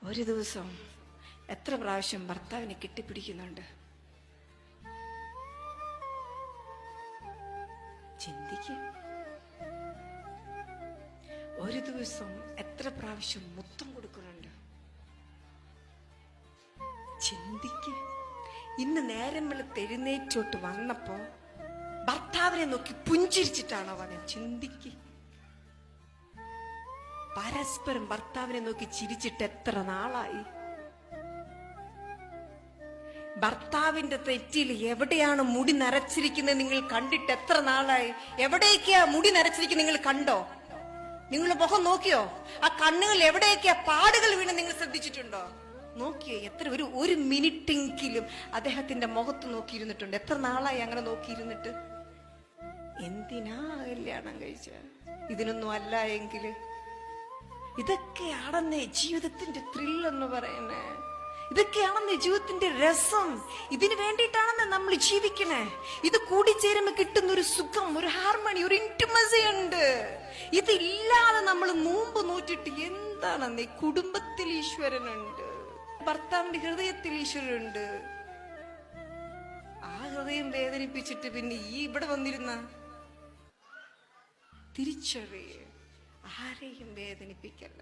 ഒരു ദിവസം എത്ര പ്രാവശ്യം ഭർത്താവിനെ കെട്ടിപ്പിടിക്കുന്നുണ്ട്? ചിന്തിക്കും. ഒരു ദിവസം എത്ര പ്രാവശ്യം മുത്തം കൊടുക്കുന്നുണ്ട്? ചിന്തിക്കും. ഇന്ന് നേരം വെളുത്ത് എഴുന്നേറ്റോട്ട് വന്നപ്പോ ഭർത്താവിനെ നോക്കി പുഞ്ചിരിച്ചിട്ടാണോ വന്നത്? ചിന്തിക്ക്. പരസ്പരം ഭർത്താവിനെ നോക്കി ചിരിച്ചിട്ട് എത്ര നാളായി? ഭർത്താവിന്റെ തെറ്റിൽ എവിടെയാണ് മുടി നരച്ചിരിക്കുന്നത് നിങ്ങൾ കണ്ടിട്ട് എത്ര നാളായി? എവിടേക്കാ മുടി നരച്ചിരിക്കുന്നത് നിങ്ങൾ കണ്ടോ? നിങ്ങൾ മുഖം നോക്കിയോ? ആ കണ്ണുകൾ എവിടേക്കാ പാടുകൾ വീണ് നിങ്ങൾ ശ്രദ്ധിച്ചിട്ടുണ്ടോ? നോക്കിയോ? എത്ര ഒരു മിനിറ്റെങ്കിലും അദ്ദേഹത്തിന്റെ മുഖത്ത് നോക്കിയിരുന്നിട്ടുണ്ട്? എത്ര നാളായി അങ്ങനെ നോക്കിയിരുന്നിട്ട്? എന്തിനാ കല്യാണം കഴിച്ച? ഇതിനൊന്നും അല്ല എങ്കില്. ഇതൊക്കെയാണെന്നേ ജീവിതത്തിന്റെ ത്രില്ലെന്ന് പറയുന്നേ. ഇതൊക്കെയാണെന്നേ ജീവിതത്തിന്റെ രസം. ഇതിനു വേണ്ടിയിട്ടാണെന്നേ നമ്മൾ ജീവിക്കണേ. ഇത് കൂടിച്ചേരുമ്പോ കിട്ടുന്ന ഒരു സുഖം, ഒരു ഹാർമണി, ഒരു ഇന്റിമസി ഉണ്ട്. ഇതില്ലാതെ നമ്മൾ നോമ്പ് നോറ്റിട്ട് എന്താണെന്നേ? കുടുംബത്തിൽ ഈശ്വരനുണ്ട്, ഭർത്താവിന്റെ ഹൃദയത്തിൽ ഈശ്വരനുണ്ട്. ആ ഹൃദയം വേദനിപ്പിച്ചിട്ട് പിന്നെ ഇവിടെ വന്നിരുന്ന തിരിച്ചറിയ. ആരെയും വേദനിപ്പിക്കല്ല.